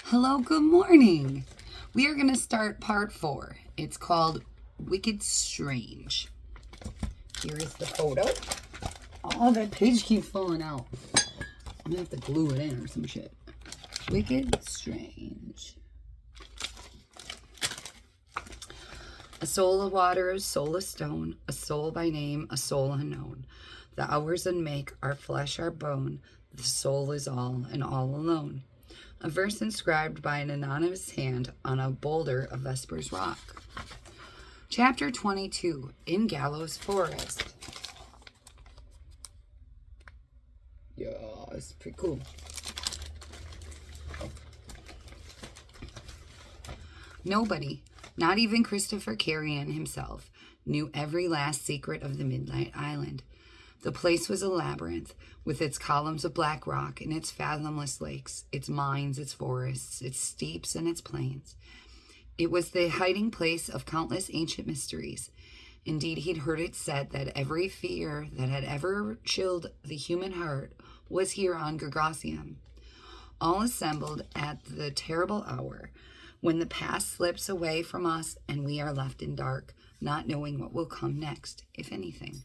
Hello, good morning. We are going to start part 4. It's called Wicked Strange. Here is the photo. Oh, that page keeps falling out. I'm going to have to glue it in or some shit. Wicked Strange. A soul of water, a soul of stone, a soul by name, a soul unknown. The hours unmake, our flesh, our bone. The soul is all and all alone. A verse inscribed by an anonymous hand on a boulder of Vespers rock. Chapter 22, In Gallows Forest. Yeah, it's pretty cool. Nobody, not even Christopher Carrion himself, knew every last secret of the Midnight Island. The place was a labyrinth, with its columns of black rock and its fathomless lakes, its mines, its forests, its steeps, and its plains. It was the hiding place of countless ancient mysteries. Indeed, he'd heard it said that every fear that had ever chilled the human heart was here on Gargassium, all assembled at the terrible hour when the past slips away from us and we are left in dark, not knowing what will come next, if anything.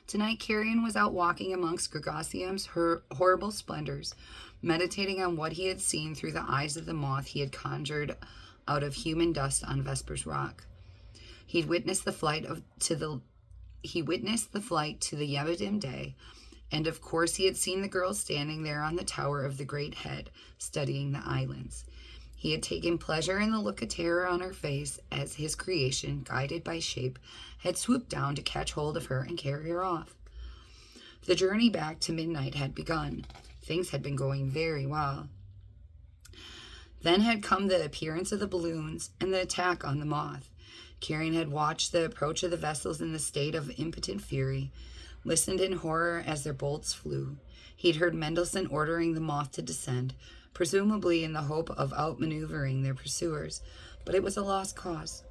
Tonight, Carrion was out walking amongst Gargassium's horrible splendors, meditating on what he had seen through the eyes of the moth he had conjured out of human dust on Vespers Rock. He'd witnessed the flight to the Yebadim Day, and of course he had seen the girl standing there on the tower of the great head, studying the islands. He had taken pleasure in the look of terror on her face as his creation, guided by shape, had swooped down to catch hold of her and carry her off. The journey back to midnight had begun. Things had been going very well. Then had come the appearance of the balloons and the attack on the moth. Carrion had watched the approach of the vessels in the state of impotent fury, listened in horror as their bolts flew. He'd heard Mendelssohn ordering the moth to descend, presumably in the hope of outmaneuvering their pursuers, but it was a lost cause.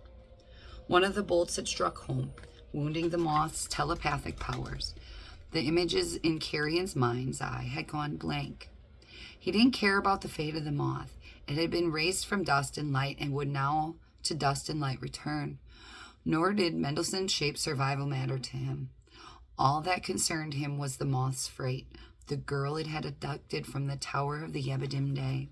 One of the bolts had struck home, wounding the moth's telepathic powers. The images in Carrion's mind's eye had gone blank. He didn't care about the fate of the moth. It had been raised from dust and light and would now to dust and light return. Nor did Mendelssohn's shape survival matter to him. All that concerned him was the moth's freight, the girl it had abducted from the tower of the Yebadim Day.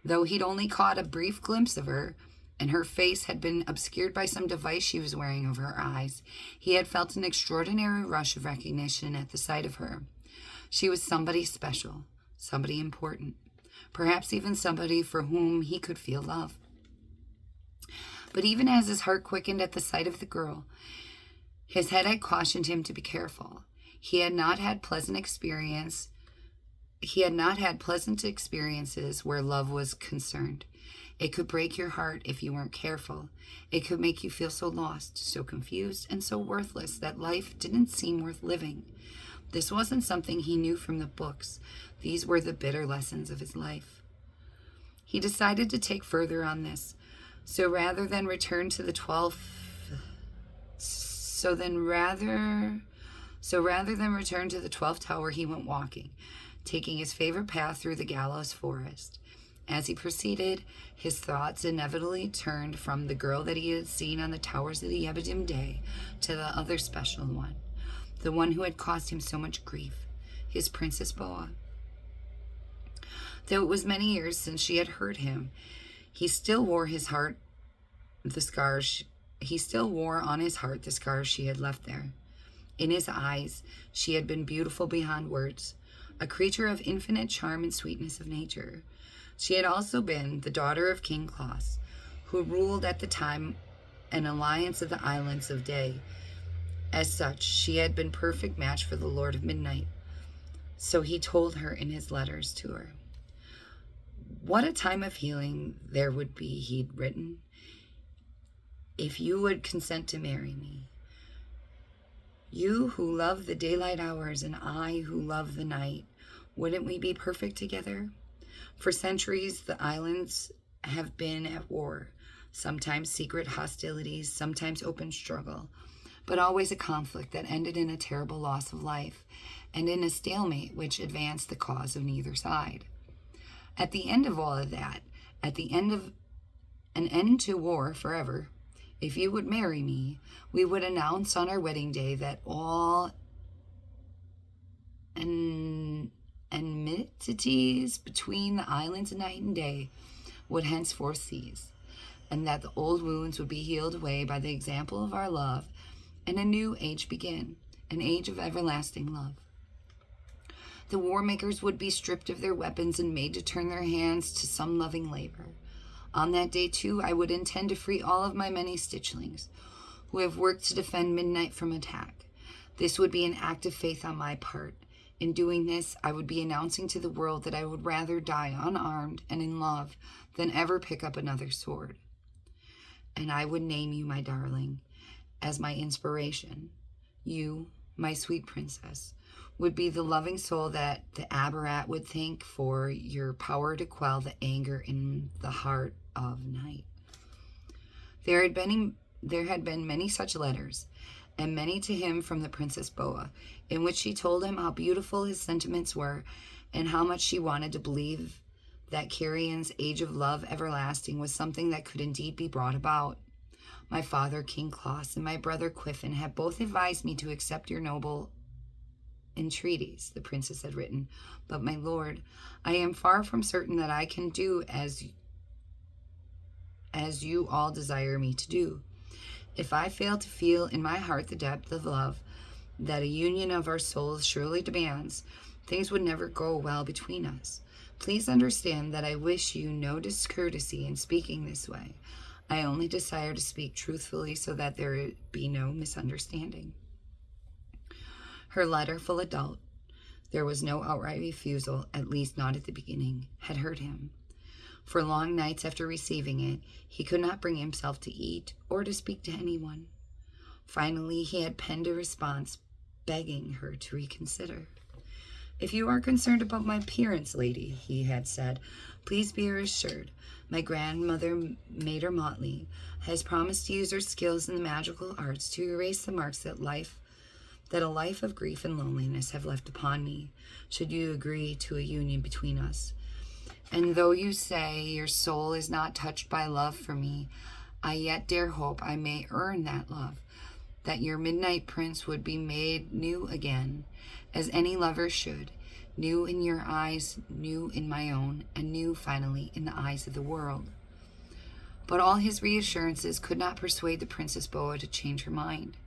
Though he'd only caught a brief glimpse of her, and her face had been obscured by some device she was wearing over her eyes, he had felt an extraordinary rush of recognition at the sight of her. She was somebody special, somebody important, perhaps even somebody for whom he could feel love. But even as his heart quickened at the sight of the girl, his head had cautioned him to be careful. He had not had pleasant experiences where love was concerned. It could break your heart if you weren't careful. It could make you feel so lost, so confused, and so worthless that life didn't seem worth living. This wasn't something he knew from the books. These were the bitter lessons of his life. He decided to take further on this. So rather than return to the 12th tower, he went walking, taking his favorite path through the Gallows Forest. As he proceeded, his thoughts inevitably turned from the girl that he had seen on the towers of the Yebadim Day to the other special one, the one who had caused him so much grief, his Princess Boa. Though it was many years since she had hurt him, he still wore on his heart the scars she had left there. In his eyes, she had been beautiful beyond words, a creature of infinite charm and sweetness of nature. She had also been the daughter of King Klaus, who ruled at the time an alliance of the islands of Day. As such, she had been perfect match for the Lord of Midnight. So he told her in his letters to her. What a time of healing there would be, he'd written, if you would consent to marry me. You who love the daylight hours and I who love the night, wouldn't we be perfect together? For centuries, the islands have been at war, sometimes secret hostilities, sometimes open struggle. but always a conflict that ended in a terrible loss of life and in a stalemate which advanced the cause of neither side. At the end of all of that, at the end of an end to war forever, if you would marry me, we would announce on our wedding day that all enmities between the islands of night and day would henceforth cease, and that the old wounds would be healed away by the example of our love, and a new age begin, an age of everlasting love. The war makers would be stripped of their weapons and made to turn their hands to some loving labor. On that day, too, I would intend to free all of my many stitchlings, who have worked to defend midnight from attack. This would be an act of faith on my part. In doing this, I would be announcing to the world that I would rather die unarmed and in love than ever pick up another sword. And I would name you, my darling, as my inspiration. You, my sweet princess, would be the loving soul that the ABARAT would thank for your power to quell the anger in the heart of night. There had been many such letters, and many to him from the Princess Boa, in which she told him how beautiful his sentiments were, and how much she wanted to believe that Carrion's age of love everlasting was something that could indeed be brought about. My father, King Klaus, and my brother Quiffin have both advised me to accept your noble entreaties, the princess had written. But, my lord, I am far from certain that I can do as you all desire me to do. If I fail to feel in my heart the depth of love that a union of our souls surely demands, things would never go well between us. Please understand that I wish you no discourtesy in speaking this way. I only desire to speak truthfully so that there be no misunderstanding. Her letter, full of doubt, there was no outright refusal, at least not at the beginning, had hurt him. For long nights after receiving it, he could not bring himself to eat or to speak to anyone. Finally, he had penned a response begging her to reconsider. If you are concerned about my appearance, lady, he had said, please be assured. My grandmother, Mater Motley, has promised to use her skills in the magical arts to erase the marks that a life of grief and loneliness have left upon me, should you agree to a union between us. And though you say your soul is not touched by love for me, I yet dare hope I may earn that love, that your midnight prince would be made new again, as any lover should, new in your eyes, new in my own, and new, finally, in the eyes of the world. But all his reassurances could not persuade the Princess Boa to change her mind.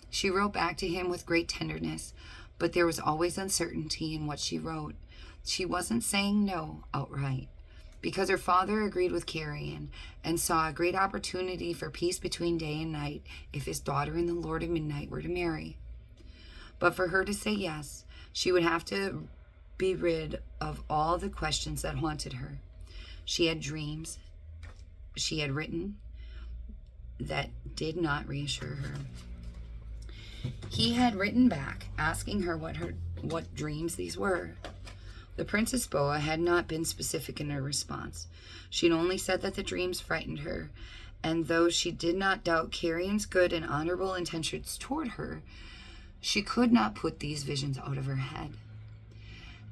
She wrote back to him with great tenderness, but there was always uncertainty in what she wrote. She wasn't saying no outright, because her father agreed with Carrion and saw a great opportunity for peace between day and night if his daughter and the Lord of Midnight were to marry. But for her to say yes, she would have to be rid of all the questions that haunted her. She had dreams she had written that did not reassure her. He had written back, asking her what dreams these were. The Princess Boa had not been specific in her response. She'd only said that the dreams frightened her, and though she did not doubt Carrion's good and honorable intentions toward her, she could not put these visions out of her head.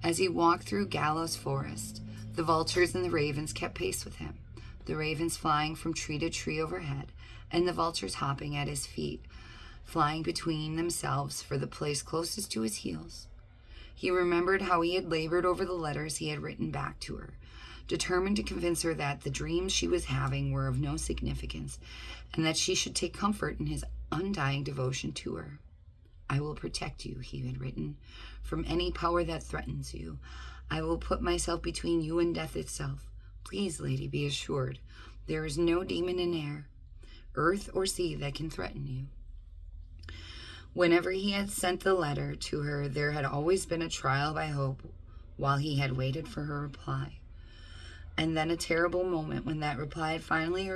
As he walked through Gallows Forest, the vultures and the ravens kept pace with him, the ravens flying from tree to tree overhead, and the vultures hopping at his feet, flying between themselves for the place closest to his heels. He remembered how he had labored over the letters he had written back to her, determined to convince her that the dreams she was having were of no significance, and that she should take comfort in his undying devotion to her. I will protect you, he had written, from any power that threatens you. I will put myself between you and death itself. Please, lady, be assured, there is no demon in air, earth, or sea that can threaten you. Whenever he had sent the letter to her, there had always been a trial by hope while he had waited for her reply. And then a terrible moment when that reply finally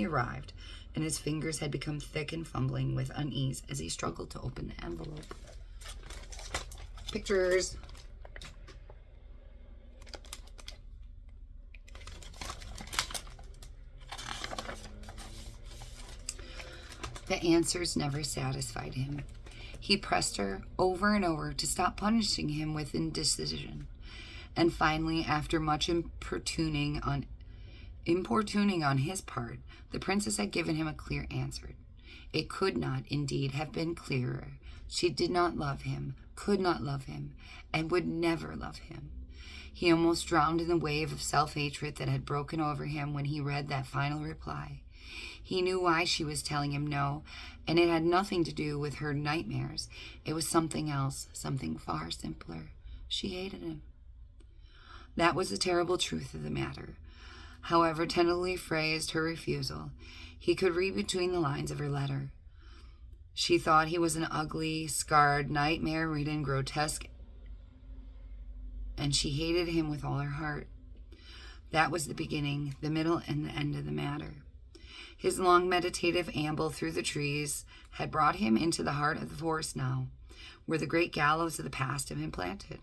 arrived, and his fingers had become thick and fumbling with unease as he struggled to open the envelope. Pictures. The answers never satisfied him. He pressed her over and over to stop punishing him with indecision. And finally, after much importuning on his part, the princess had given him a clear answer. It could not, indeed, have been clearer. She did not love him, could not love him, and would never love him. He almost drowned in the wave of self-hatred that had broken over him when he read that final reply. He knew why she was telling him no, and it had nothing to do with her nightmares. It was something else, something far simpler. She hated him. That was the terrible truth of the matter. However tenderly phrased her refusal, he could read between the lines of her letter. She thought he was an ugly, scarred, nightmare-ridden, grotesque, and she hated him with all her heart. That was the beginning, the middle, and the end of the matter. His long meditative amble through the trees had brought him into the heart of the forest now, where the great gallows of the past had been planted.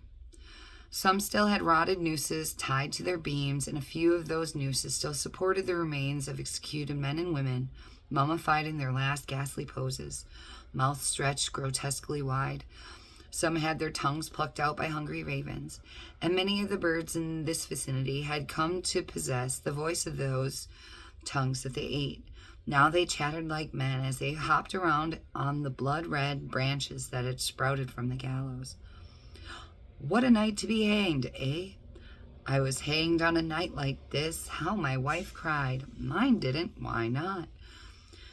Some still had rotted nooses tied to their beams, and a few of those nooses still supported the remains of executed men and women, mummified in their last ghastly poses, mouths stretched grotesquely wide. Some had their tongues plucked out by hungry ravens, and many of the birds in this vicinity had come to possess the voice of those tongues that they ate. Now they chattered like men as they hopped around on the blood-red branches that had sprouted from the gallows. What a night to be hanged, eh? I was hanged on a night like this. How my wife cried. Mine didn't. Why not?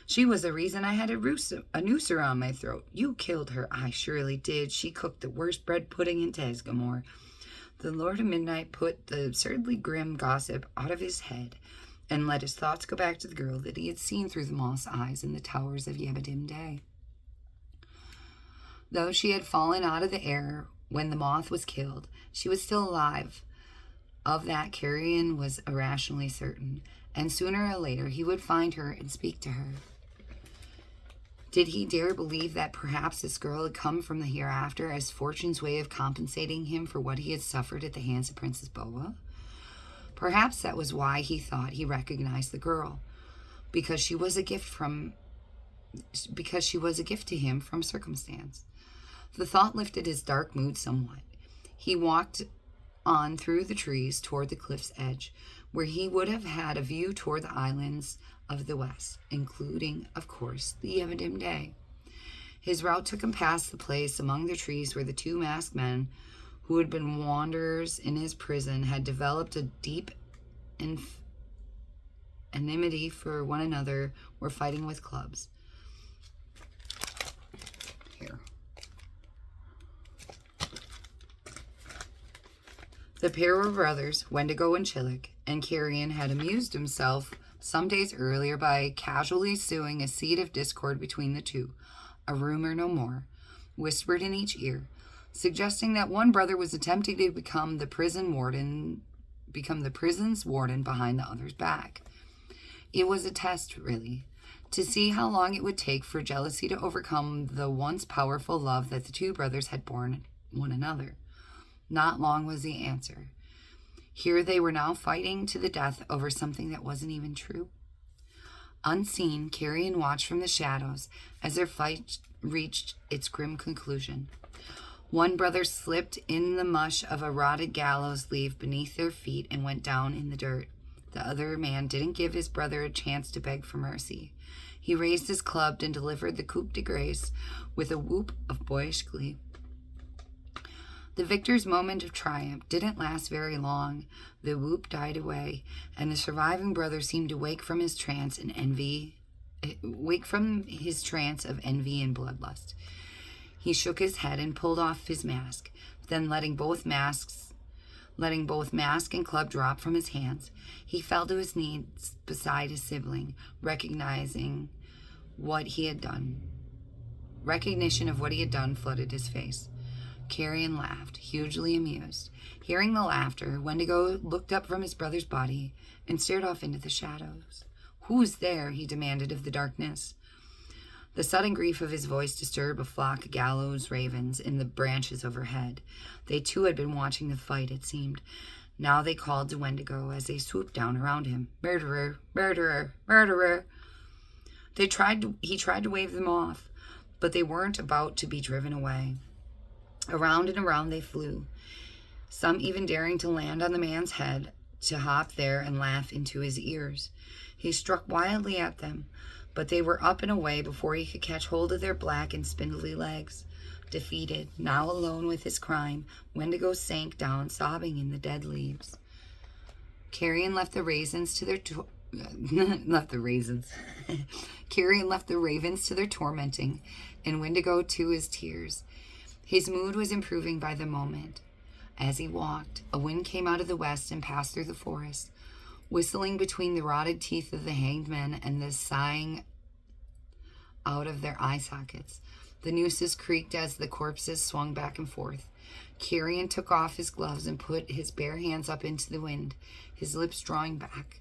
She was the reason I had a noose around my throat. You killed her. I surely did. She cooked the worst bread pudding in Tasgamore. The Lord of Midnight put the absurdly grim gossip out of his head and let his thoughts go back to the girl that he had seen through the moss eyes in the towers of Yebadim Day. Though she had fallen out of the air when the moth was killed, she was still alive. Of that Carrion was irrationally certain, and sooner or later he would find her and speak to her. Did he dare believe that perhaps this girl had come from the hereafter as fortune's way of compensating him for what he had suffered at the hands of Princess Boa? Perhaps that was why he thought he recognized the girl, because she was a gift to him from circumstance. The thought lifted his dark mood somewhat. He walked on through the trees toward the cliff's edge, where he would have had a view toward the islands of the west, including, of course, the Yevadim Day. His route took him past the place among the trees where the two masked men, who had been wanderers in his prison, had developed a deep enmity for one another, were fighting with clubs. Here. The pair were brothers, Wendigo and Chillick, and Carrion had amused himself some days earlier by casually sowing a seed of discord between the two, a rumor no more, whispered in each ear, suggesting that one brother was attempting to become the prison's warden behind the other's back. It was a test, really, to see how long it would take for jealousy to overcome the once powerful love that the two brothers had borne one another. Not long was the answer. Here they were now fighting to the death over something that wasn't even true. Unseen, Carrion watched from the shadows as their fight reached its grim conclusion. One brother slipped in the mush of a rotted gallows leaf beneath their feet and went down in the dirt. The other man didn't give his brother a chance to beg for mercy. He raised his club and delivered the coup de grace with a whoop of boyish glee. The victor's moment of triumph didn't last very long. The whoop died away, and the surviving brother seemed to wake from his trance of envy and bloodlust. He shook his head and pulled off his mask. Then, letting both mask and club drop from his hands, he fell to his knees beside his sibling, recognizing what he had done. Recognition of what he had done flooded his face. Carrion laughed, hugely amused. Hearing the laughter, Wendigo looked up from his brother's body and stared off into the shadows. "Who's there?" he demanded of the darkness. The sudden grief of his voice disturbed a flock of gallows ravens in the branches overhead. They too had been watching the fight, it seemed. Now they called to Wendigo as they swooped down around him. "Murderer! Murderer! Murderer!" He tried to wave them off, but they weren't about to be driven away. Around and around they flew, some even daring to land on the man's head, to hop there and laugh into his ears. He struck wildly at them, but they were up and away before he could catch hold of their black and spindly legs. Defeated, now alone with his crime, Wendigo sank down, sobbing in the dead leaves. Carrion left the raisins to their Carrion left the ravens to their tormenting, and Wendigo to his tears. His mood was improving by the moment. As he walked, a wind came out of the west and passed through the forest, whistling between the rotted teeth of the hanged men and the sighing out of their eye sockets. The nooses creaked as the corpses swung back and forth. Carrion took off his gloves and put his bare hands up into the wind, his lips drawing back.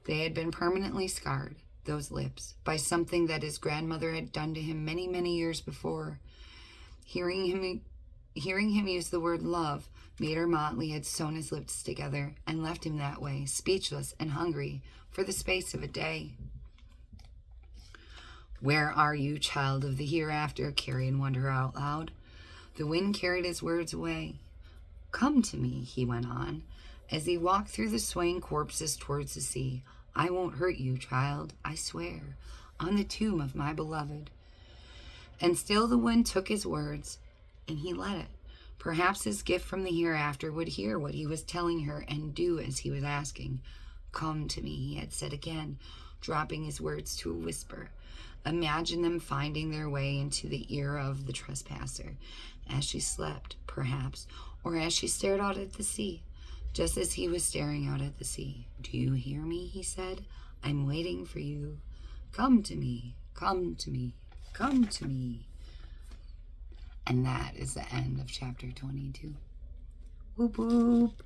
They had been permanently scarred, those lips, by something that his grandmother had done to him many, many years before. Hearing him use the word love, Mater Motley had sewn his lips together and left him that way, speechless and hungry, for the space of a day. "Where are you, child of the hereafter?" Carrion wondered out loud. The wind carried his words away. "Come to me," he went on, as he walked through the swaying corpses towards the sea. "I won't hurt you, child, I swear, on the tomb of my beloved." And still the wind took his words, and he let it. Perhaps his gift from the hereafter would hear what he was telling her and do as he was asking. "Come to me," he had said again, dropping his words to a whisper. Imagine them finding their way into the ear of the trespasser, as she slept, perhaps, or as she stared out at the sea, just as he was staring out at the sea. "Do you hear me?" he said. "I'm waiting for you. Come to me, come to me, come to me." And that is the end of chapter 22. Whoop whoop.